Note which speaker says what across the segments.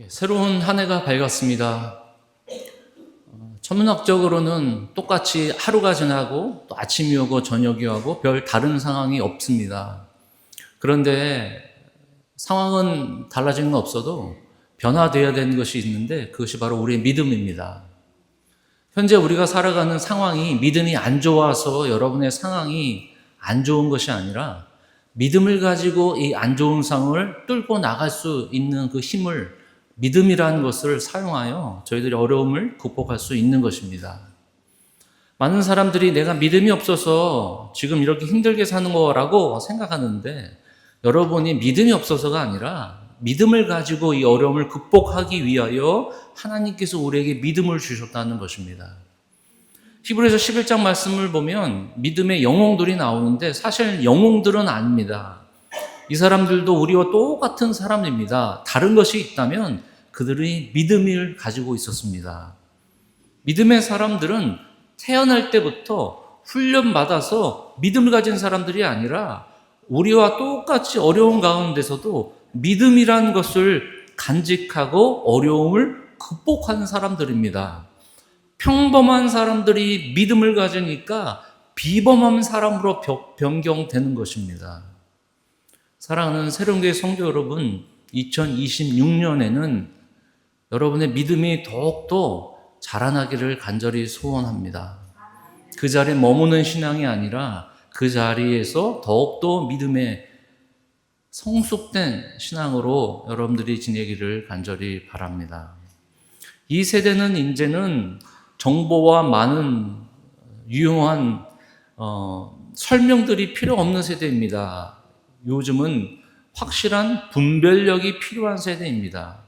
Speaker 1: 새로운 한 해가 밝았습니다. 천문학적으로는 똑같이 하루가 지나고 또 아침이 오고 저녁이 오고 별 다른 상황이 없습니다. 그런데 상황은 달라진 건 없어도 변화되어야 되는 것이 있는데 그것이 바로 우리의 믿음입니다. 현재 우리가 살아가는 상황이 믿음이 안 좋아서 여러분의 상황이 안 좋은 것이 아니라 믿음을 가지고 이 안 좋은 상황을 뚫고 나갈 수 있는 그 힘을 믿음이라는 것을 사용하여 저희들이 어려움을 극복할 수 있는 것입니다. 많은 사람들이 내가 믿음이 없어서 지금 이렇게 힘들게 사는 거라고 생각하는데 여러분이 믿음이 없어서가 아니라 믿음을 가지고 이 어려움을 극복하기 위하여 하나님께서 우리에게 믿음을 주셨다는 것입니다. 히브리서 11장 말씀을 보면 믿음의 영웅들이 나오는데 사실 영웅들은 아닙니다. 이 사람들도 우리와 똑같은 사람입니다. 다른 것이 있다면 그들이 믿음을 가지고 있었습니다. 믿음의 사람들은 태어날 때부터 훈련받아서 믿음을 가진 사람들이 아니라 우리와 똑같이 어려운 가운데서도 믿음이라는 것을 간직하고 어려움을 극복하는 사람들입니다. 평범한 사람들이 믿음을 가지니까 비범한 사람으로 변경되는 것입니다. 사랑하는 새롬교회 성도 여러분, 2026년에는 여러분의 믿음이 더욱더 자라나기를 간절히 소원합니다. 그 자리에 머무는 신앙이 아니라 그 자리에서 더욱더 믿음의 성숙된 신앙으로 여러분들이 지내기를 간절히 바랍니다. 이 세대는 이제는 정보와 많은 유용한 설명들이 필요 없는 세대입니다. 요즘은 확실한 분별력이 필요한 세대입니다.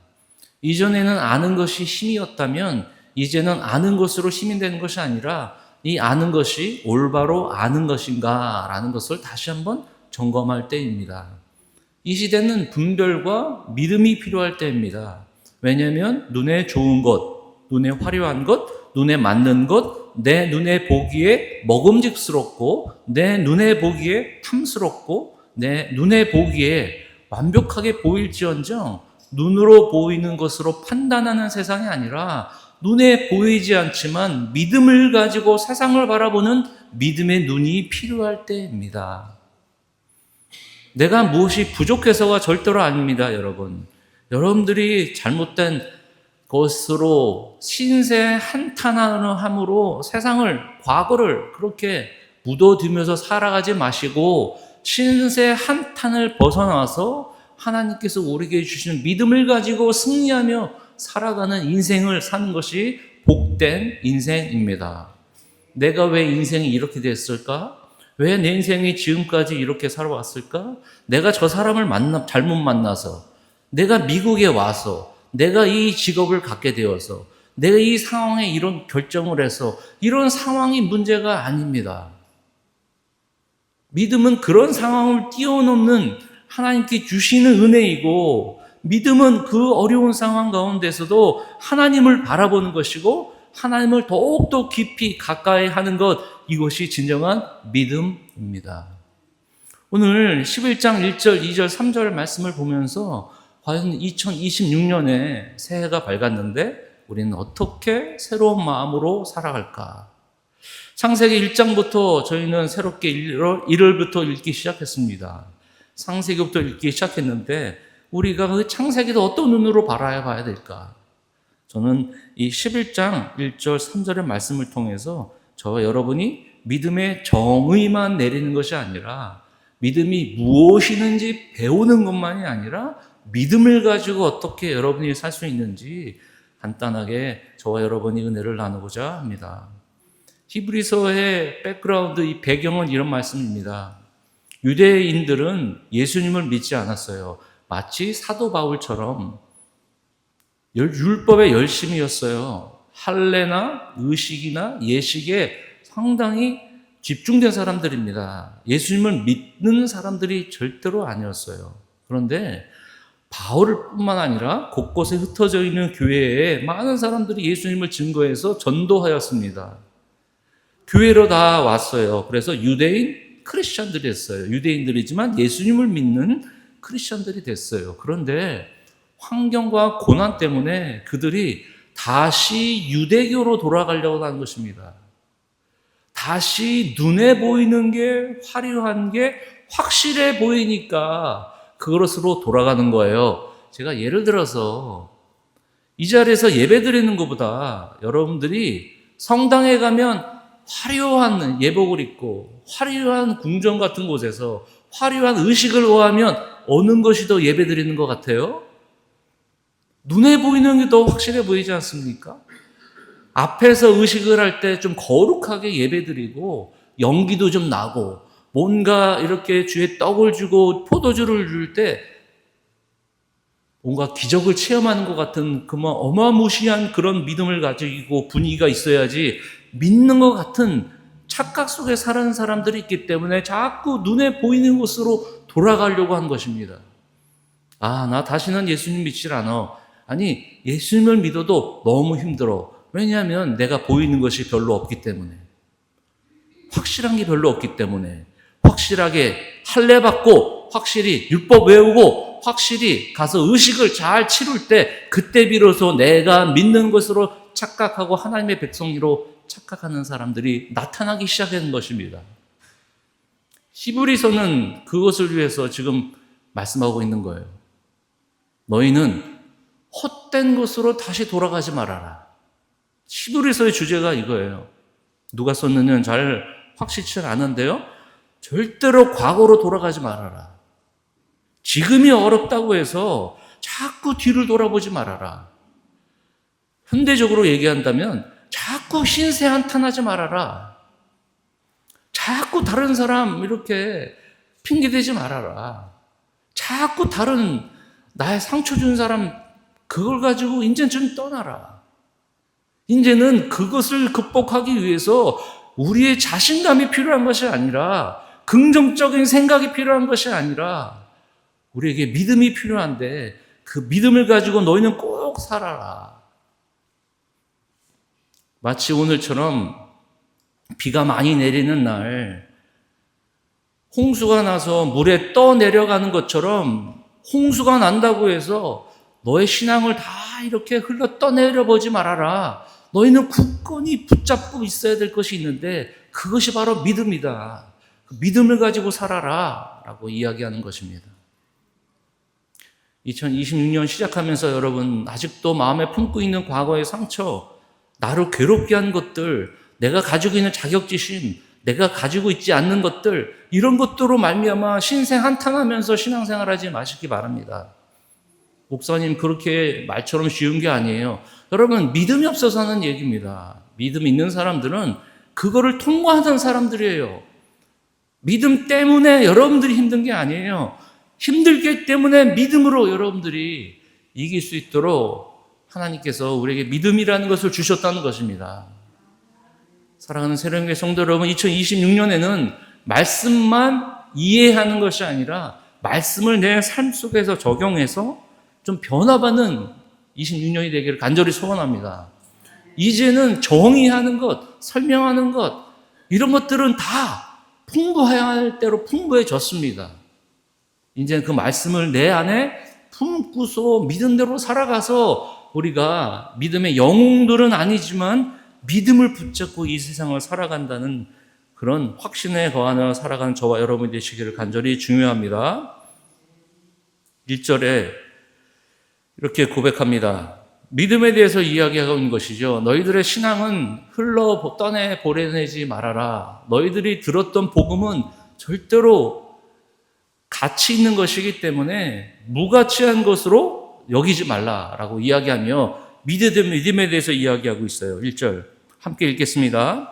Speaker 1: 이전에는 아는 것이 힘이었다면 이제는 아는 것으로 힘이 되는 것이 아니라 이 아는 것이 올바로 아는 것인가 라는 것을 다시 한번 점검할 때입니다. 이 시대는 분별과 믿음이 필요할 때입니다. 왜냐하면 눈에 좋은 것, 눈에 화려한 것, 눈에 맞는 것, 내 눈에 보기에 먹음직스럽고 내 눈에 보기에 탐스럽고 내 눈에 보기에 완벽하게 보일지언정 눈으로 보이는 것으로 판단하는 세상이 아니라 눈에 보이지 않지만 믿음을 가지고 세상을 바라보는 믿음의 눈이 필요할 때입니다. 내가 무엇이 부족해서가 절대로 아닙니다, 여러분. 여러분들이 잘못된 것으로 신세 한탄함으로 세상을, 과거를 그렇게 묻어두면서 살아가지 마시고 신세 한탄을 벗어나서 하나님께서 우리에게 주시는 믿음을 가지고 승리하며 살아가는 인생을 사는 것이 복된 인생입니다. 내가 왜 인생이 이렇게 됐을까? 왜 내 인생이 지금까지 이렇게 살아왔을까? 내가 저 사람을 잘못 만나서, 내가 미국에 와서, 내가 이 직업을 갖게 되어서, 내가 이 상황에 이런 결정을 해서 이런 상황이 문제가 아닙니다. 믿음은 그런 상황을 뛰어넘는 하나님께 주시는 은혜이고, 믿음은 그 어려운 상황 가운데서도 하나님을 바라보는 것이고 하나님을 더욱더 깊이 가까이 하는 것, 이것이 진정한 믿음입니다. 오늘 11장 1절, 2절, 3절 말씀을 보면서 과연 2026년에 새해가 밝았는데 우리는 어떻게 새로운 마음으로 살아갈까? 창세기 1장부터 저희는 새롭게 1월부터 읽기 시작했습니다. 창세기부터 읽기 시작했는데 우리가 그 창세기도 어떤 눈으로 바라봐야 될까? 저는 이 11장 1절 3절의 말씀을 통해서 저와 여러분이 믿음의 정의만 내리는 것이 아니라 믿음이 무엇이는지 배우는 것만이 아니라 믿음을 가지고 어떻게 여러분이 살 수 있는지 간단하게 저와 여러분이 은혜를 나누고자 합니다. 히브리서의 백그라운드, 이 배경은 이런 말씀입니다. 유대인들은 예수님을 믿지 않았어요. 마치 사도 바울처럼 율법의 열심이었어요. 할례나 의식이나 예식에 상당히 집중된 사람들입니다. 예수님을 믿는 사람들이 절대로 아니었어요. 그런데 바울뿐만 아니라 곳곳에 흩어져 있는 교회에 많은 사람들이 예수님을 증거해서 전도하였습니다. 교회로 다 왔어요. 그래서 유대인 크리스천들이 됐어요. 유대인들이지만 예수님을 믿는 크리스천들이 됐어요. 그런데 환경과 고난 때문에 그들이 다시 유대교로 돌아가려고 하는 것입니다. 다시 눈에 보이는 게 화려한 게 확실해 보이니까 그것으로 돌아가는 거예요. 제가 예를 들어서 이 자리에서 예배 드리는 것보다 여러분들이 성당에 가면 화려한 예복을 입고 화려한 궁전 같은 곳에서 화려한 의식을 오하면 어느 것이 더 예배 드리는 것 같아요? 눈에 보이는 게 더 확실해 보이지 않습니까? 앞에서 의식을 할 때 좀 거룩하게 예배 드리고 연기도 좀 나고 뭔가 이렇게 주에 떡을 주고 포도주를 줄 때 뭔가 기적을 체험하는 것 같은 그만 어마무시한 그런 믿음을 가지고 분위기가 있어야지 믿는 것 같은 착각 속에 사는 사람들이 있기 때문에 자꾸 눈에 보이는 곳으로 돌아가려고 하는 것입니다. 아, 나 다시는 예수님 믿질 않아. 아니, 예수님을 믿어도 너무 힘들어. 왜냐하면 내가 보이는 것이 별로 없기 때문에. 확실한 게 별로 없기 때문에. 확실하게 할례 받고 확실히 율법 외우고 확실히 가서 의식을 잘 치룰 때 그때 비로소 내가 믿는 것으로 착각하고 하나님의 백성으로 착각하는 사람들이 나타나기 시작하는 것입니다. 히브리서는 그것을 위해서 지금 말씀하고 있는 거예요. 너희는 헛된 것으로 다시 돌아가지 말아라. 히브리서의 주제가 이거예요. 누가 썼느냐는 잘 확실치 않은데요. 절대로 과거로 돌아가지 말아라. 지금이 어렵다고 해서 자꾸 뒤를 돌아보지 말아라. 현대적으로 얘기한다면 자꾸 신세 한탄하지 말아라. 자꾸 다른 사람 이렇게 핑계대지 말아라. 자꾸 다른 나의 상처 준 사람 그걸 가지고 이제는 좀 떠나라. 이제는 그것을 극복하기 위해서 우리의 자신감이 필요한 것이 아니라 긍정적인 생각이 필요한 것이 아니라 우리에게 믿음이 필요한데 그 믿음을 가지고 너희는 꼭 살아라. 마치 오늘처럼 비가 많이 내리는 날 홍수가 나서 물에 떠내려가는 것처럼 홍수가 난다고 해서 너의 신앙을 다 이렇게 흘러 떠내려 보지 말아라. 너희는 굳건히 붙잡고 있어야 될 것이 있는데 그것이 바로 믿음이다. 그 믿음을 가지고 살아라 라고 이야기하는 것입니다. 2026년 시작하면서 여러분 아직도 마음에 품고 있는 과거의 상처, 나를 괴롭게 한 것들, 내가 가지고 있는 자격지심, 내가 가지고 있지 않는 것들, 이런 것들로 말미암아 신생 한탄하면서 신앙생활하지 마시기 바랍니다. 목사님 그렇게 말처럼 쉬운 게 아니에요. 여러분 믿음이 없어서 하는 얘기입니다. 믿음 있는 사람들은 그거를 통과하는 사람들이에요. 믿음 때문에 여러분들이 힘든 게 아니에요. 힘들기 때문에 믿음으로 여러분들이 이길 수 있도록 하나님께서 우리에게 믿음이라는 것을 주셨다는 것입니다. 사랑하는 새로운교회 성도 여러분, 2026년에는 말씀만 이해하는 것이 아니라 말씀을 내 삶 속에서 적용해서 좀 변화받는 26년이 되기를 간절히 소원합니다. 이제는 정의하는 것, 설명하는 것, 이런 것들은 다 풍부해야 할 대로 풍부해졌습니다. 이제 그 말씀을 내 안에 품고서 믿은 대로 살아가서 우리가 믿음의 영웅들은 아니지만 믿음을 붙잡고 이 세상을 살아간다는 그런 확신에 거하며 살아가는 저와 여러분이 되시기를 간절히 중요합니다. 1절에 이렇게 고백합니다. 믿음에 대해서 이야기하고 있는 것이죠. 너희들의 신앙은 흘러 떠내 보내지 말아라. 너희들이 들었던 복음은 절대로 가치 있는 것이기 때문에 무가치한 것으로 여기지 말라라고 이야기하며 믿음에 대해서 이야기하고 있어요. 1절 함께 읽겠습니다.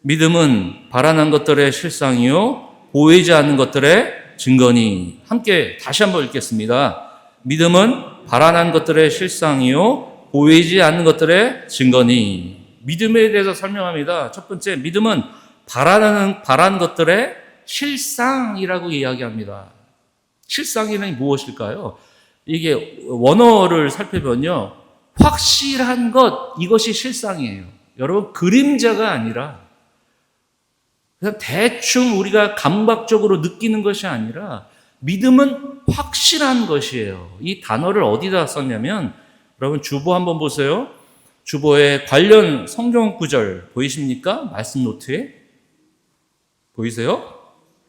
Speaker 1: 믿음은 바라는 것들의 실상이요 보이지 않는 것들의 증거니. 함께 다시 한번 읽겠습니다. 믿음은 바라는 것들의 실상이요 보이지 않는 것들의 증거니. 믿음에 대해서 설명합니다. 첫 번째, 믿음은 바라는 것들의 실상이라고 이야기합니다. 실상이란 무엇일까요? 이게 원어를 살펴보면요, 확실한 것, 이것이 실상이에요. 여러분, 그림자가 아니라 그냥 대충 우리가 감각적으로 느끼는 것이 아니라 믿음은 확실한 것이에요. 이 단어를 어디다 썼냐면, 여러분 주보 한번 보세요. 주보에 관련 성경 구절 보이십니까? 말씀 노트에 보이세요?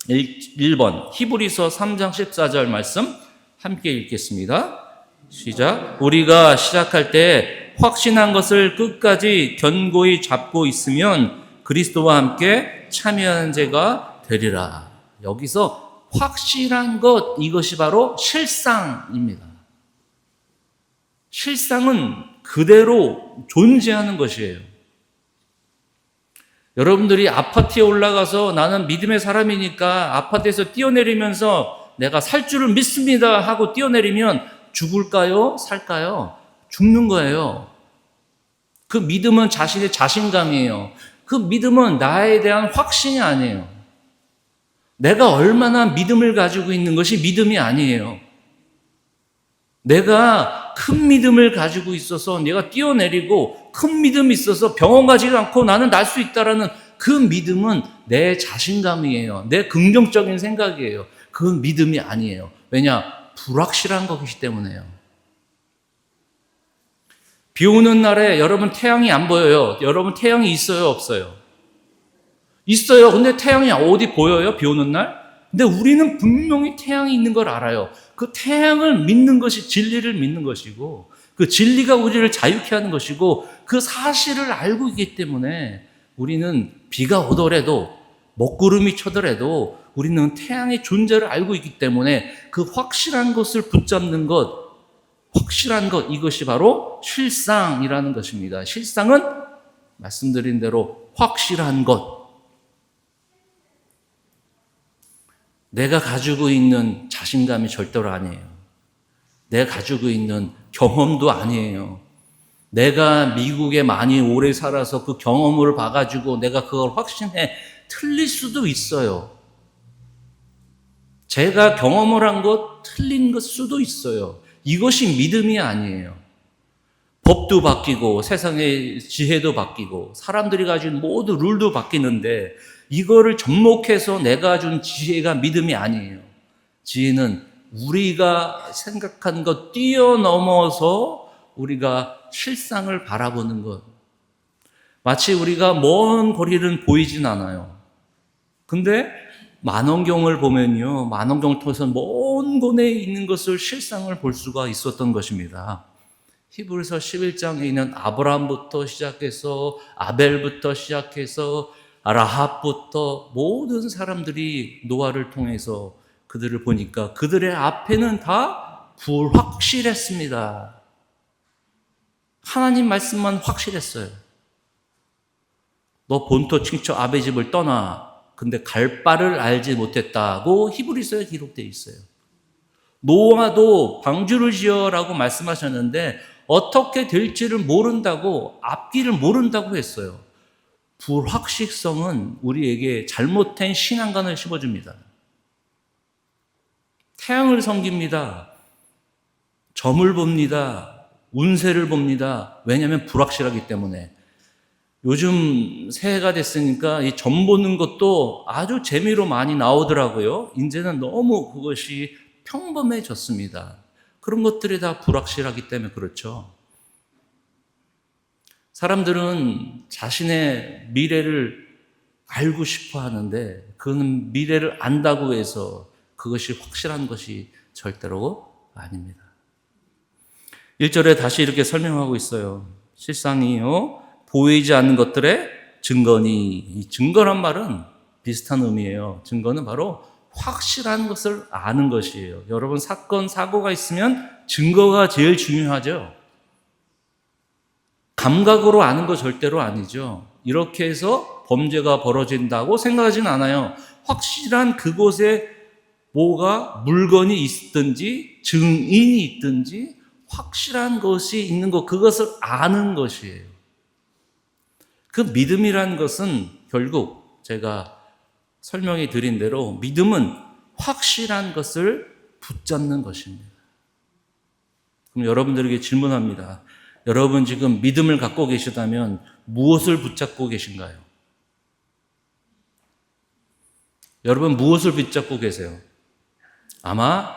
Speaker 1: 1번 히브리서 3장 14절 말씀 함께 읽겠습니다. 시작. 우리가 시작할 때 확신한 것을 끝까지 견고히 잡고 있으면 그리스도와 함께 참여하는 자가 되리라. 여기서 확실한 것, 이것이 바로 실상입니다. 실상은 그대로 존재하는 것이에요. 여러분들이 아파트에 올라가서 나는 믿음의 사람이니까 아파트에서 뛰어내리면서 내가 살 줄을 믿습니다 하고 뛰어내리면 죽을까요? 살까요? 죽는 거예요. 그 믿음은 자신의 자신감이에요. 그 믿음은 나에 대한 확신이 아니에요. 내가 얼마나 믿음을 가지고 있는 것이 믿음이 아니에요. 내가 큰 믿음을 가지고 있어서 내가 뛰어내리고 큰 믿음이 있어서 병원 가지 않고 나는 날 수 있다라는 그 믿음은 내 자신감이에요. 내 긍정적인 생각이에요. 그건 믿음이 아니에요. 왜냐? 불확실한 것이기 때문에요. 비 오는 날에 여러분 태양이 안 보여요. 여러분 태양이 있어요? 없어요? 있어요. 근데 태양이 어디 보여요? 비 오는 날? 근데 우리는 분명히 태양이 있는 걸 알아요. 그 태양을 믿는 것이 진리를 믿는 것이고 그 진리가 우리를 자유케 하는 것이고 그 사실을 알고 있기 때문에 우리는 비가 오더라도 먹구름이 쳐더라도 우리는 태양의 존재를 알고 있기 때문에 그 확실한 것을 붙잡는 것, 확실한 것, 이것이 바로 실상이라는 것입니다. 실상은 말씀드린 대로 확실한 것. 내가 가지고 있는 자신감이 절대로 아니에요. 내가 가지고 있는 경험도 아니에요. 내가 미국에 많이 오래 살아서 그 경험을 봐가지고 내가 그걸 확신해 틀릴 수도 있어요. 제가 경험을 한 것 틀린 것 수도 있어요. 이것이 믿음이 아니에요. 법도 바뀌고 세상의 지혜도 바뀌고 사람들이 가진 모든 룰도 바뀌는데 이거를 접목해서 내가 준 지혜가 믿음이 아니에요. 지혜는 우리가 생각한 것 뛰어넘어서 우리가 실상을 바라보는 것. 마치 우리가 먼 거리는 보이진 않아요. 근데 만원경을 보면요, 만원경을 통해서 먼 곳에 있는 것을 실상을 볼 수가 있었던 것입니다. 히브리서 11장에 있는 아브라함부터 시작해서 아벨부터 시작해서 라합부터 모든 사람들이 노아를 통해서 그들을 보니까 그들의 앞에는 다 불확실했습니다. 하나님 말씀만 확실했어요. 너 본토 친척 아베 집을 떠나. 근데 갈 바를 알지 못했다고 히브리서에 기록되어 있어요. 노아도 방주를 지어라고 말씀하셨는데 어떻게 될지를 모른다고, 앞길을 모른다고 했어요. 불확실성은 우리에게 잘못된 신앙관을 심어줍니다. 태양을 섬깁니다. 점을 봅니다. 운세를 봅니다. 왜냐하면 불확실하기 때문에. 요즘 새해가 됐으니까 이 점 보는 것도 아주 재미로 많이 나오더라고요. 이제는 너무 그것이 평범해졌습니다. 그런 것들이 다 불확실하기 때문에 그렇죠. 사람들은 자신의 미래를 알고 싶어 하는데 그는 미래를 안다고 해서 그것이 확실한 것이 절대로 아닙니다. 1절에 다시 이렇게 설명하고 있어요. 실상이요, 보이지 않는 것들의 증거니. 이 증거란 말은 비슷한 의미예요. 증거는 바로 확실한 것을 아는 것이에요. 여러분, 사건, 사고가 있으면 증거가 제일 중요하죠. 감각으로 아는 거 절대로 아니죠. 이렇게 해서 범죄가 벌어진다고 생각하진 않아요. 확실한 그곳에 뭐가 물건이 있든지 증인이 있든지 확실한 것이 있는 것, 그것을 아는 것이에요. 그 믿음이라는 것은 결국 제가 설명해 드린 대로 믿음은 확실한 것을 붙잡는 것입니다. 그럼 여러분들에게 질문합니다. 여러분 지금 믿음을 갖고 계시다면 무엇을 붙잡고 계신가요? 여러분 무엇을 붙잡고 계세요? 아마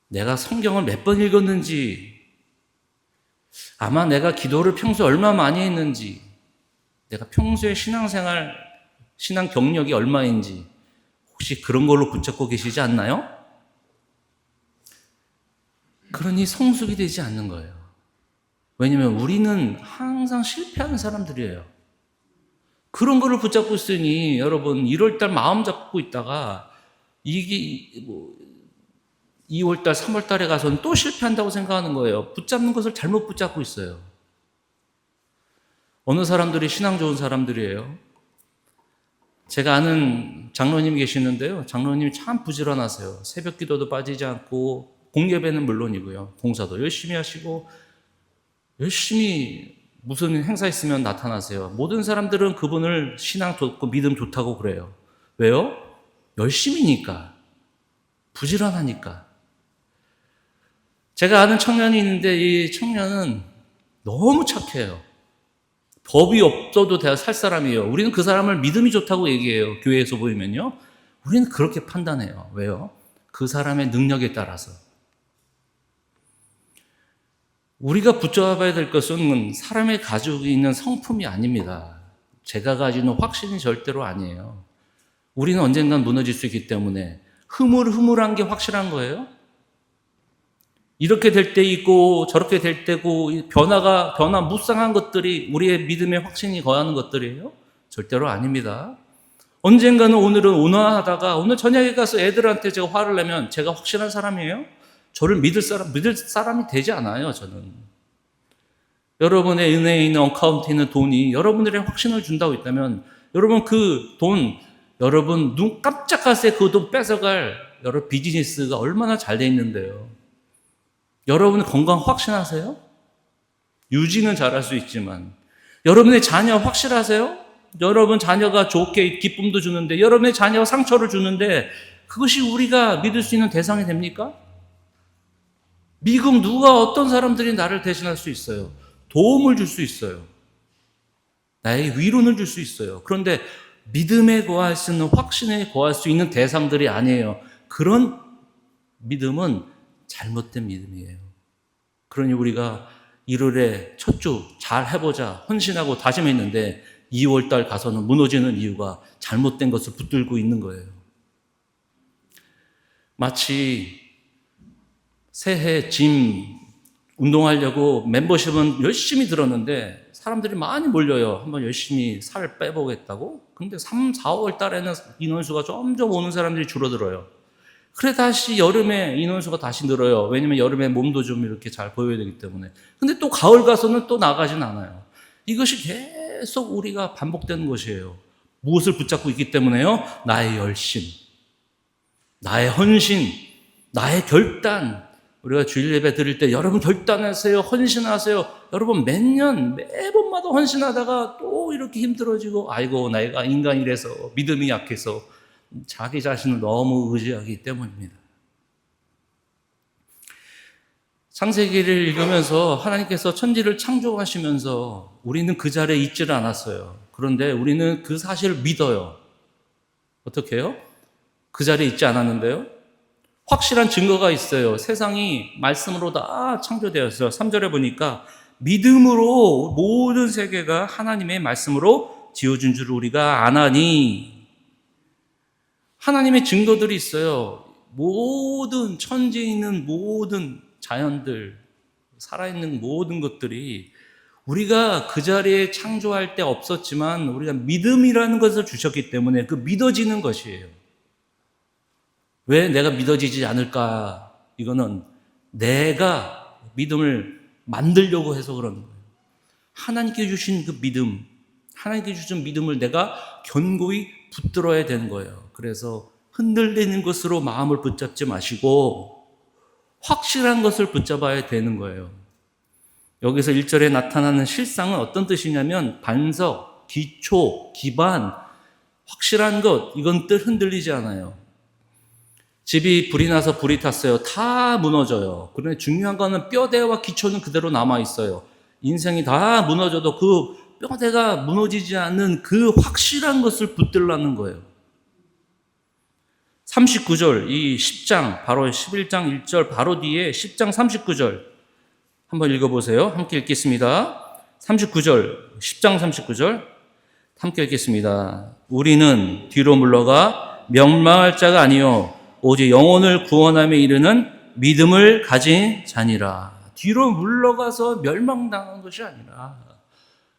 Speaker 1: 내가 성경을 몇 번 읽었는지, 아마 내가 기도를 평소에 얼마 많이 했는지, 내가 평소에 신앙생활, 신앙 경력이 얼마인지 혹시 그런 걸로 붙잡고 계시지 않나요? 그러니 성숙이 되지 않는 거예요. 왜냐하면 우리는 항상 실패하는 사람들이에요. 그런 거를 붙잡고 있으니 여러분 1월달 마음 잡고 있다가 이게 2월달, 3월달에 가서는 또 실패한다고 생각하는 거예요. 붙잡는 것을 잘못 붙잡고 있어요. 어느 사람들이 신앙 좋은 사람들이에요. 제가 아는 장로님 계시는데요. 장로님이 참 부지런하세요. 새벽 기도도 빠지지 않고 공예배는 물론이고요. 봉사도 열심히 하시고 열심히 무슨 행사 있으면 나타나세요. 모든 사람들은 그분을 신앙 좋고 믿음 좋다고 그래요. 왜요? 열심히니까. 부지런하니까. 제가 아는 청년이 있는데 이 청년은 너무 착해요. 법이 없어도 살 사람이에요. 우리는 그 사람을 믿음이 좋다고 얘기해요. 교회에서 보이면요. 우리는 그렇게 판단해요. 왜요? 그 사람의 능력에 따라서. 우리가 붙잡아야 될 것은 사람의 가지고 있는 성품이 아닙니다. 제가 가지는 확신이 절대로 아니에요. 우리는 언젠간 무너질 수 있기 때문에 흐물흐물한 게 확실한 거예요. 이렇게 될 때 있고 저렇게 될 때고 변화 무쌍한 것들이 우리의 믿음의 확신이 거하는 것들이에요? 절대로 아닙니다. 언젠가는 오늘은 온화하다가 오늘 저녁에 가서 애들한테 제가 화를 내면 제가 확실한 사람이에요? 저를 믿을 사람이 되지 않아요, 저는. 여러분의 은행에 있는 어카운트에 있는 돈이 여러분들의 확신을 준다고 있다면 여러분 그 돈, 여러분 눈 깜짝할 새 그 돈 뺏어갈 여러 비즈니스가 얼마나 잘 돼 있는데요. 여러분 건강 확신하세요? 유지는 잘할 수 있지만 여러분의 자녀 확실하세요? 여러분 자녀가 좋게 기쁨도 주는데 여러분의 자녀가 상처를 주는데 그것이 우리가 믿을 수 있는 대상이 됩니까? 미국 누가 어떤 사람들이 나를 대신할 수 있어요? 도움을 줄 수 있어요. 나에게 위로는 줄 수 있어요. 그런데 믿음에 거할 수 있는 확신에 거할 수 있는 대상들이 아니에요. 그런 믿음은 잘못된 믿음이에요. 그러니 우리가 1월에 첫 주 잘 해보자 헌신하고 다짐했는데 2월달 가서는 무너지는 이유가 잘못된 것을 붙들고 있는 거예요. 마치 새해 짐 운동하려고 멤버십은 열심히 들었는데 사람들이 많이 몰려요. 한번 열심히 살 빼보겠다고. 근데 3, 4월 달에는 인원수가 점점 오는 사람들이 줄어들어요. 그래 다시 여름에 인원수가 다시 늘어요. 왜냐면 여름에 몸도 좀 이렇게 잘 보여야 되기 때문에. 근데 또 가을 가서는 또 나가진 않아요. 이것이 계속 우리가 반복되는 것이에요. 무엇을 붙잡고 있기 때문에요? 나의 열심, 나의 헌신, 나의 결단. 우리가 주일 예배 드릴 때 여러분 결단하세요, 헌신하세요. 여러분 매번마다 헌신하다가 또 이렇게 힘들어지고 아이고 내가 인간이라서 믿음이 약해서 자기 자신을 너무 의지하기 때문입니다. 창세기를 읽으면서 하나님께서 천지를 창조하시면서 우리는 그 자리에 있지를 않았어요. 그런데 우리는 그 사실을 믿어요. 어떻게 해요? 그 자리에 있지 않았는데요. 확실한 증거가 있어요. 세상이 말씀으로 다 창조되었어요. 3절에 보니까 믿음으로 모든 세계가 하나님의 말씀으로 지어준 줄 우리가 아나니. 하나님의 증거들이 있어요. 모든 천지에 있는 모든 자연들, 살아있는 모든 것들이 우리가 그 자리에 창조할 때 없었지만 우리가 믿음이라는 것을 주셨기 때문에 그 믿어지는 것이에요. 왜 내가 믿어지지 않을까? 이거는 내가 믿음을 만들려고 해서 그러는 거예요. 하나님께 주신 그 믿음, 하나님께 주신 믿음을 내가 견고히 붙들어야 되는 거예요. 그래서 흔들리는 것으로 마음을 붙잡지 마시고 확실한 것을 붙잡아야 되는 거예요. 여기서 1절에 나타나는 실상은 어떤 뜻이냐면 반석, 기초, 기반, 확실한 것, 이건 뜻 흔들리지 않아요. 집이 불이 나서 불이 탔어요. 다 무너져요. 그런데 중요한 거는 뼈대와 기초는 그대로 남아있어요. 인생이 다 무너져도 그 뼈대가 무너지지 않는 그 확실한 것을 붙들라는 거예요. 39절, 이 10장, 바로 11장 1절 바로 뒤에 10장 39절 한번 읽어보세요. 함께 읽겠습니다. 39절, 10장 39절 함께 읽겠습니다. 우리는 뒤로 물러가 멸망할 자가 아니요 오직 영혼을 구원함에 이르는 믿음을 가진 자니라. 뒤로 물러가서 멸망당한 것이 아니라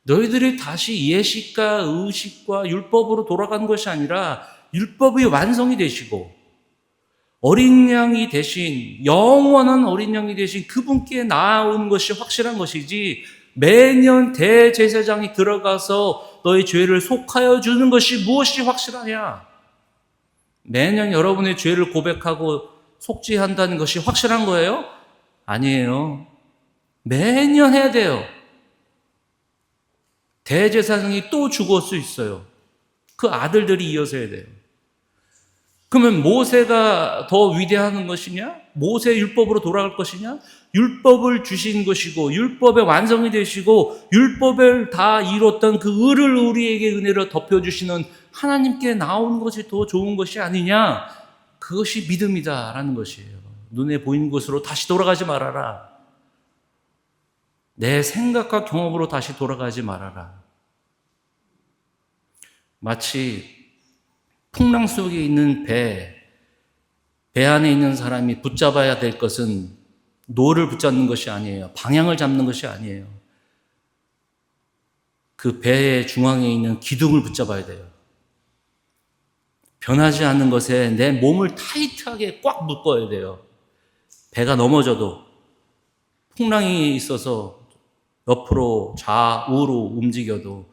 Speaker 1: 너희들이 다시 예식과 의식과 율법으로 돌아간 것이 아니라 율법의 완성이 되시고 어린 양이 되신, 영원한 어린 양이 되신 그분께 나아오는 것이 확실한 것이지, 매년 대제사장이 들어가서 너의 죄를 속하여 주는 것이 무엇이 확실하냐? 매년 여러분의 죄를 고백하고 속죄한다는 것이 확실한 거예요? 아니에요. 매년 해야 돼요. 대제사장이 또 죽을 수 있어요. 그 아들들이 이어서 해야 돼요. 그러면 모세가 더 위대한 것이냐? 모세 율법으로 돌아갈 것이냐? 율법을 주신 것이고 율법의 완성이 되시고 율법을 다 이뤘던 그 의를 우리에게 은혜로 덮여주시는 하나님께 나오는 것이 더 좋은 것이 아니냐? 그것이 믿음이다라는 것이에요. 눈에 보이는 곳으로 다시 돌아가지 말아라. 내 생각과 경험으로 다시 돌아가지 말아라. 마치 풍랑 속에 있는 배 안에 있는 사람이 붙잡아야 될 것은 노를 붙잡는 것이 아니에요. 방향을 잡는 것이 아니에요. 그 배의 중앙에 있는 기둥을 붙잡아야 돼요. 변하지 않는 것에 내 몸을 타이트하게 꽉 묶어야 돼요. 배가 넘어져도 풍랑이 있어서 옆으로 좌우로 움직여도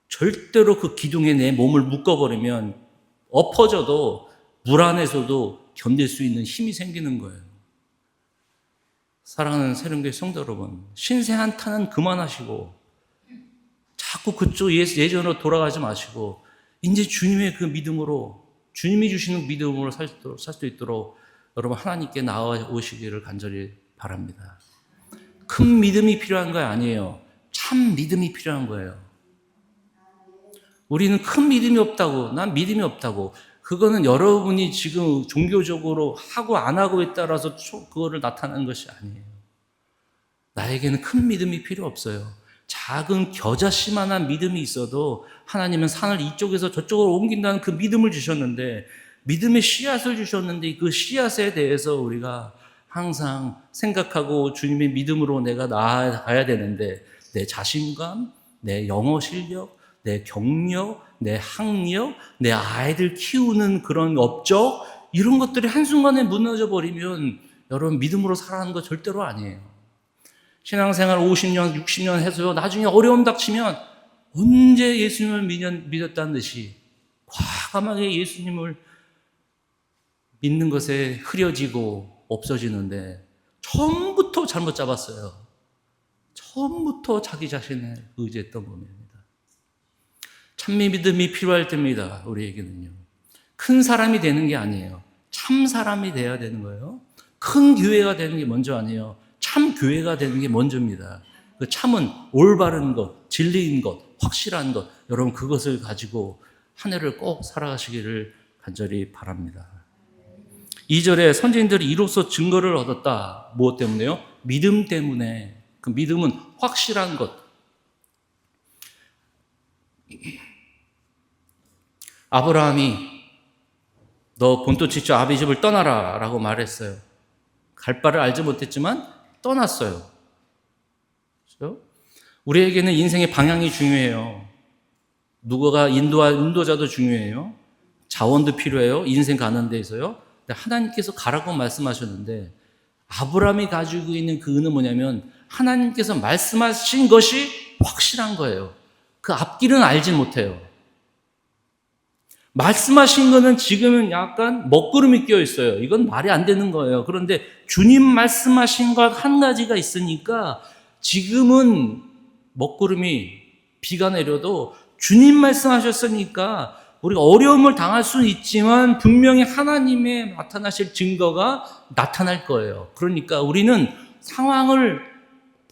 Speaker 1: 절대로 그 기둥에 내 몸을 묶어버리면 엎어져도 물 안에서도 견딜 수 있는 힘이 생기는 거예요. 사랑하는 새롬교회 성도 여러분, 신세 한탄은 그만하시고 자꾸 그쪽 예전으로 돌아가지 마시고 이제 주님의 그 믿음으로, 주님이 주시는 믿음으로 살 수 있도록 여러분 하나님께 나아오시기를 간절히 바랍니다. 큰 믿음이 필요한 거 아니에요. 참 믿음이 필요한 거예요. 우리는 큰 믿음이 없다고, 난 믿음이 없다고. 그거는 여러분이 지금 종교적으로 하고 안 하고에 따라서 그거를 나타내는 것이 아니에요. 나에게는 큰 믿음이 필요 없어요. 작은 겨자씨만한 믿음이 있어도 하나님은 산을 이쪽에서 저쪽으로 옮긴다는 그 믿음을 주셨는데, 믿음의 씨앗을 주셨는데 그 씨앗에 대해서 우리가 항상 생각하고 주님의 믿음으로 내가 나아가야 되는데, 내 자신감, 내 영어 실력, 내 경력, 내 학력, 내 아이들 키우는 그런 업적, 이런 것들이 한순간에 무너져 버리면 여러분 믿음으로 살아가는 거 절대로 아니에요. 신앙생활 50년, 60년 해서요, 나중에 어려움 닥치면 언제 예수님을 믿었다는 듯이 과감하게 예수님을 믿는 것에 흐려지고 없어지는데 처음부터 잘못 잡았어요. 처음부터 자기 자신을 의지했던 겁니다. 참 믿음이 필요할 때입니다. 우리에게는요. 큰 사람이 되는 게 아니에요. 참 사람이 돼야 되는 거예요. 큰 교회가 되는 게 먼저 아니에요. 참 교회가 되는 게 먼저입니다. 그 참은 올바른 것, 진리인 것, 확실한 것, 여러분 그것을 가지고 한 해를 꼭 살아가시기를 간절히 바랍니다. 2절에 선지자들이 이로써 증거를 얻었다. 무엇 때문에요? 믿음 때문에. 그 믿음은 확실한 것. 아브라함이 너 본토 지쪽 아비 집을 떠나라 라고 말했어요. 갈 바를 알지 못했지만 떠났어요. 그렇죠? 우리에게는 인생의 방향이 중요해요. 누구가 인도자도 중요해요. 자원도 필요해요. 인생 가는 데에서요. 하나님께서 가라고 말씀하셨는데 아브라함이 가지고 있는 그 은은 뭐냐면 하나님께서 말씀하신 것이 확실한 거예요. 그 앞길은 알지 못해요. 말씀하신 거는 지금은 약간 먹구름이 끼어 있어요. 이건 말이 안 되는 거예요. 그런데 주님 말씀하신 것 한 가지가 있으니까 지금은 먹구름이 비가 내려도 주님 말씀하셨으니까 우리가 어려움을 당할 수는 있지만 분명히 하나님의 나타나실 증거가 나타날 거예요. 그러니까 우리는 상황을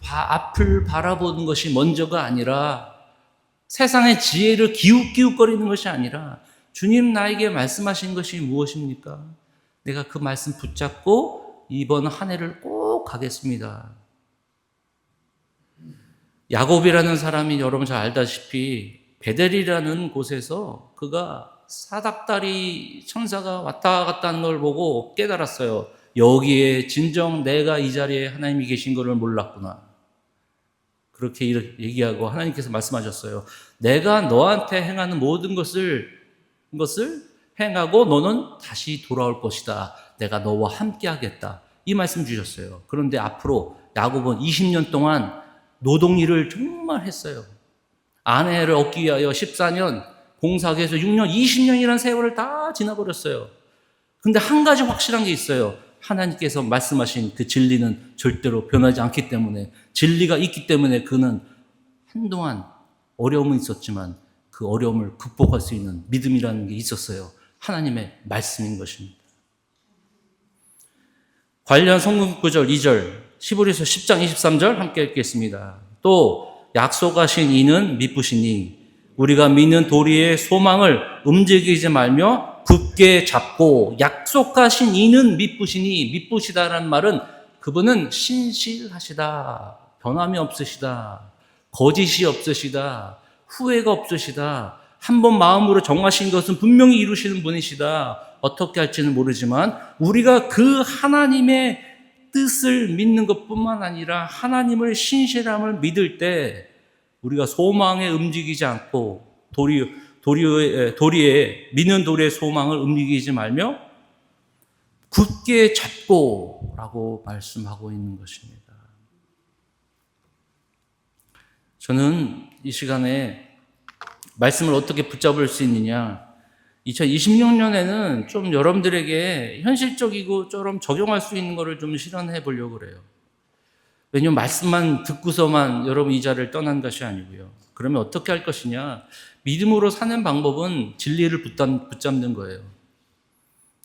Speaker 1: 앞을 바라보는 것이 먼저가 아니라 세상의 지혜를 기웃기웃거리는 것이 아니라 주님 나에게 말씀하신 것이 무엇입니까? 내가 그 말씀 붙잡고 이번 한 해를 꼭 가겠습니다. 야곱이라는 사람이 여러분 잘 알다시피 베델이라는 곳에서 그가 사닥다리 천사가 왔다 갔다 하는 걸 보고 깨달았어요. 여기에 진정 내가 이 자리에 하나님이 계신 것을 몰랐구나. 그렇게 얘기하고 하나님께서 말씀하셨어요. 내가 너한테 행하는 모든 것을 행하고 너는 다시 돌아올 것이다. 내가 너와 함께 하겠다. 이 말씀 주셨어요. 그런데 앞으로 야곱은 20년 동안 노동일을 정말 했어요. 아내를 얻기 위하여 14년, 공사계에서 6년, 20년이라는 세월을 다 지나버렸어요. 근데 한 가지 확실한 게 있어요. 하나님께서 말씀하신 그 진리는 절대로 변하지 않기 때문에, 진리가 있기 때문에 그는 한동안 어려움은 있었지만 그 어려움을 극복할 수 있는 믿음이라는 게 있었어요. 하나님의 말씀인 것입니다. 관련 성경 구절 2절, 히브리서 10장 23절 함께 읽겠습니다. 또 약속하신 이는 미쁘시니 우리가 믿는 도리의 소망을 움직이지 말며 굳게 잡고, 약속하신 이는 미쁘시니, 미쁘시다라는 말은 그분은 신실하시다, 변함이 없으시다, 거짓이 없으시다, 후회가 없으시다, 한번 마음으로 정하신 것은 분명히 이루시는 분이시다. 어떻게 할지는 모르지만 우리가 그 하나님의 뜻을 믿는 것뿐만 아니라 하나님의 신실함을 믿을 때 우리가 소망에 움직이지 않고 믿는 도리의 소망을 움직이지 말며 굳게 잡고 라고 말씀하고 있는 것입니다. 저는 이 시간에 말씀을 어떻게 붙잡을 수 있느냐, 2026년에는 좀 여러분들에게 현실적이고 좀 적용할 수 있는 것을 좀 실현해 보려고 그래요. 왜냐하면 말씀만 듣고서만 여러분 이 자리를 떠난 것이 아니고요. 그러면 어떻게 할 것이냐? 믿음으로 사는 방법은 진리를 붙잡는 거예요.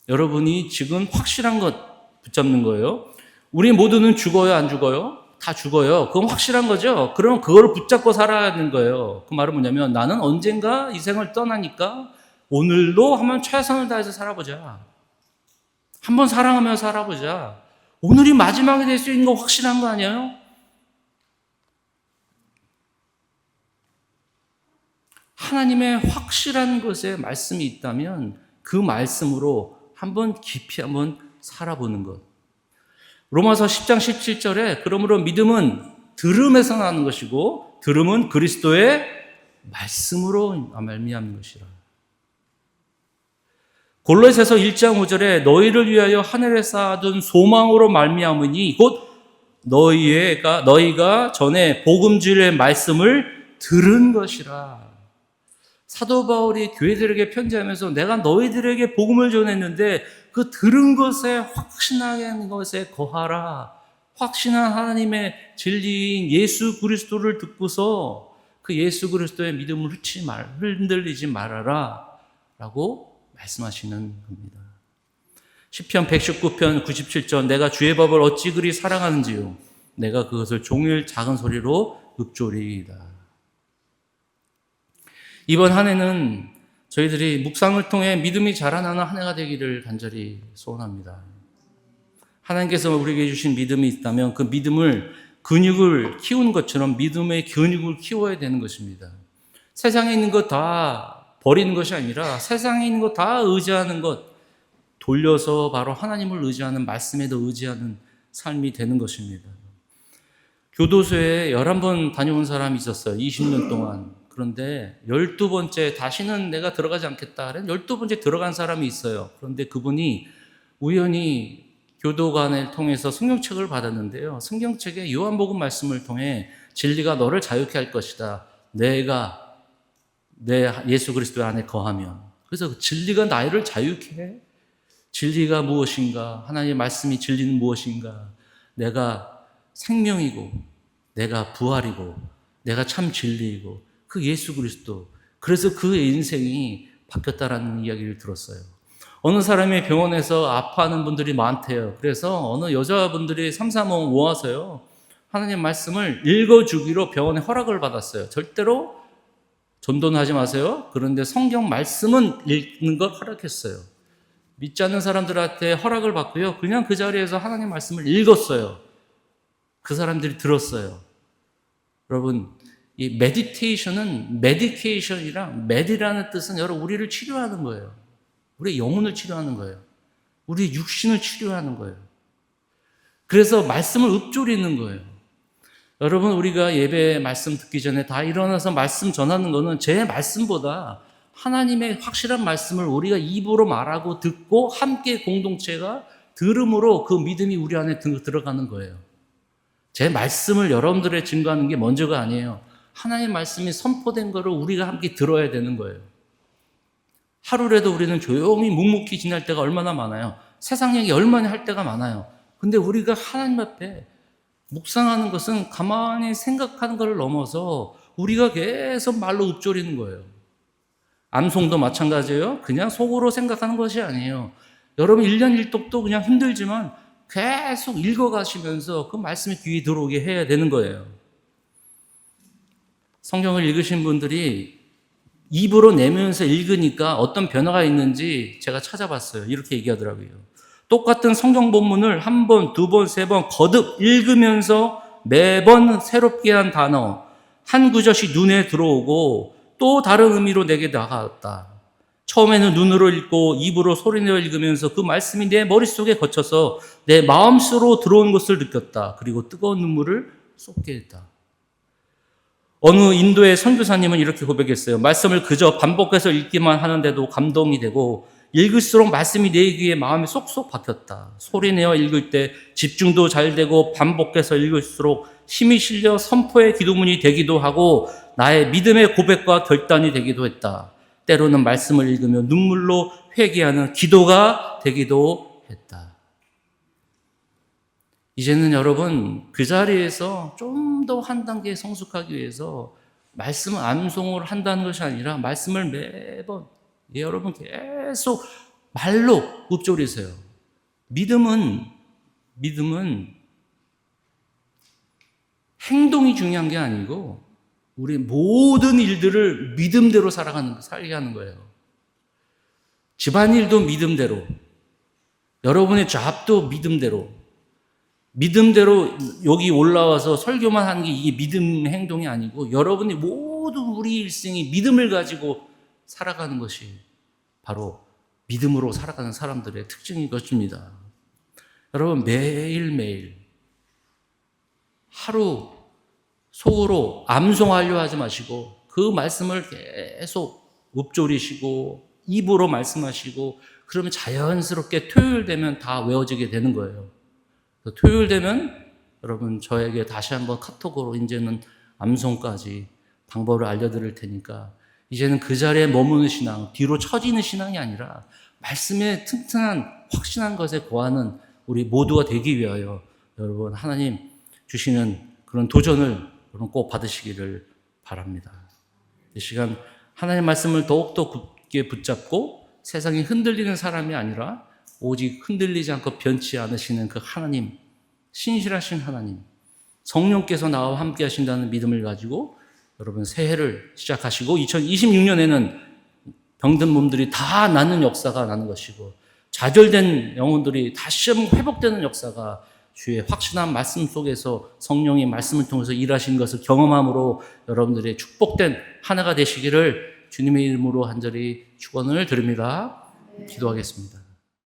Speaker 1: 여러분이 지금 확실한 것 붙잡는 거예요. 우리 모두는 죽어요, 안 죽어요? 다 죽어요. 그건 확실한 거죠. 그럼 그거를 붙잡고 살아야 하는 거예요. 그 말은 뭐냐면 나는 언젠가 이 생을 떠나니까 오늘도 한번 최선을 다해서 살아보자. 한번 사랑하며 살아보자. 오늘이 마지막이 될 수 있는 거 확실한 거 아니에요? 하나님의 확실한 것에 말씀이 있다면 그 말씀으로 한번 깊이 한번 살아보는 것. 로마서 10장 17절에 그러므로 믿음은 들음에서 나는 것이고 들음은 그리스도의 말씀으로 말미암는 것이라. 골로새서 1장 5절에 너희를 위하여 하늘에 쌓아둔 소망으로 말미암으니 곧 너희가 전에 복음주의 말씀을 들은 것이라. 사도 바울이 교회들에게 편지하면서 내가 너희들에게 복음을 전했는데 그 들은 것에 확신하는 것에 거하라. 확신한 하나님의 진리인 예수 그리스도를 듣고서 그 예수 그리스도의 믿음을 흔들리지 말아라 라고 말씀하시는 겁니다. 시편 119편 97절 내가 주의 법을 어찌 그리 사랑하는지요 내가 그것을 종일 작은 소리로 읊조리이다. 이번 한 해는 저희들이 묵상을 통해 믿음이 자라나는 한 해가 되기를 간절히 소원합니다. 하나님께서 우리에게 주신 믿음이 있다면 그 믿음을 근육을 키우는 것처럼 믿음의 근육을 키워야 되는 것입니다. 세상에 있는 것 다 버리는 것이 아니라 세상에 있는 것 다 의지하는 것, 돌려서 바로 하나님을 의지하는 말씀에도 의지하는 삶이 되는 것입니다. 교도소에 11번 다녀온 사람이 있었어요. 20년 동안. 그런데 12번째 다시는 내가 들어가지 않겠다. 12번째 들어간 사람이 있어요. 그런데 그분이 우연히 교도관을 통해서 성경책을 받았는데요. 성경책에 요한복음 말씀을 통해 진리가 너를 자유케 할 것이다. 내가 내 예수 그리스도 안에 거하면. 그래서 그 진리가 나를 자유케 해. 진리가 무엇인가? 하나님의 말씀이 진리는 무엇인가? 내가 생명이고 내가 부활이고 내가 참 진리이고 그 예수 그리스도. 그래서 그 인생이 바뀌었다라는 이야기를 들었어요. 어느 사람이 병원에서 아파하는 분들이 많대요. 그래서 어느 여자분들이 삼삼오오 모아서요 하나님 말씀을 읽어주기로 병원에 허락을 받았어요. 절대로 전도는 하지 마세요. 그런데 성경 말씀은 읽는 걸 허락했어요. 믿지 않는 사람들한테 허락을 받고요. 그냥 그 자리에서 하나님 말씀을 읽었어요. 그 사람들이 들었어요. 여러분, 이 메디테이션은 메디케이션이랑 메디라는 뜻은 여러분 우리를 치료하는 거예요. 우리의 영혼을 치료하는 거예요. 우리의 육신을 치료하는 거예요. 그래서 말씀을 읊조리는 거예요. 여러분, 우리가 예배 말씀 듣기 전에 다 일어나서 말씀 전하는 거는 제 말씀보다 하나님의 확실한 말씀을 우리가 입으로 말하고 듣고 함께 공동체가 들음으로 그 믿음이 우리 안에 들어가는 거예요. 제 말씀을 여러분들의 증거하는 게 먼저가 아니에요. 하나님의 말씀이 선포된 거를 우리가 함께 들어야 되는 거예요. 하루라도 우리는 조용히 묵묵히 지낼 때가 얼마나 많아요. 세상 얘기 얼마나 할 때가 많아요. 근데 우리가 하나님 앞에 묵상하는 것은 가만히 생각하는 것을 넘어서 우리가 계속 말로 읊조리는 거예요. 암송도 마찬가지예요. 그냥 속으로 생각하는 것이 아니에요. 여러분 1년 1독도 그냥 힘들지만 계속 읽어가시면서 그 말씀이 귀에 들어오게 해야 되는 거예요. 성경을 읽으신 분들이 입으로 내면서 읽으니까 어떤 변화가 있는지 제가 찾아봤어요. 이렇게 얘기하더라고요. 똑같은 성경 본문을 한 번, 두 번, 세 번 거듭 읽으면서 매번 새롭게 한 단어, 한 구절씩 눈에 들어오고 또 다른 의미로 내게 다가왔다. 처음에는 눈으로 읽고 입으로 소리내어 읽으면서 그 말씀이 내 머릿속에 거쳐서 내 마음속으로 들어온 것을 느꼈다. 그리고 뜨거운 눈물을 쏟게 했다. 어느 인도의 선교사님은 이렇게 고백했어요. 말씀을 그저 반복해서 읽기만 하는데도 감동이 되고 읽을수록 말씀이 내 귀에 마음에 쏙쏙 박혔다. 소리내어 읽을 때 집중도 잘 되고 반복해서 읽을수록 힘이 실려 선포의 기도문이 되기도 하고 나의 믿음의 고백과 결단이 되기도 했다. 때로는 말씀을 읽으며 눈물로 회개하는 기도가 되기도 했다. 이제는 여러분 그 자리에서 좀 더 한 단계 성숙하기 위해서 말씀 암송을 한다는 것이 아니라 말씀을 매번 여러분 계속 말로 읊조리세요. 믿음은 행동이 중요한 게 아니고 우리 모든 일들을 믿음대로 살게 하는 거예요. 집안일도 믿음대로, 여러분의 잡도 믿음대로 여기 올라와서 설교만 하는 게 이게 믿음 행동이 아니고 여러분이 모든 우리 일생이 믿음을 가지고 살아가는 것이 바로 믿음으로 살아가는 사람들의 특징인 것입니다. 여러분 매일매일 하루 속으로 암송하려 하지 마시고 그 말씀을 계속 읊조리시고 입으로 말씀하시고 그러면 자연스럽게 토요일 되면 다 외워지게 되는 거예요. 토요일 되면 여러분 저에게 다시 한번 카톡으로 이제는 암송까지 방법을 알려드릴 테니까 이제는 그 자리에 머무는 신앙, 뒤로 처지는 신앙이 아니라 말씀의 튼튼한 확신한 것에 거하는 우리 모두가 되기 위하여 여러분 하나님 주시는 그런 도전을 여러분 꼭 받으시기를 바랍니다. 이 시간 하나님 말씀을 더욱더 굳게 붙잡고 세상이 흔들리는 사람이 아니라 오직 흔들리지 않고 변치 않으시는 그 하나님, 신실하신 하나님, 성령께서 나와 함께 하신다는 믿음을 가지고 여러분 새해를 시작하시고 2026년에는 병든 몸들이 다 낫는 역사가 나는 것이고 좌절된 영혼들이 다시 한번 회복되는 역사가 주의 확신한 말씀 속에서 성령의 말씀을 통해서 일하신 것을 경험함으로 여러분들의 축복된 한 해가 되시기를 주님의 이름으로 간절히 축원을 드립니다. 기도하겠습니다.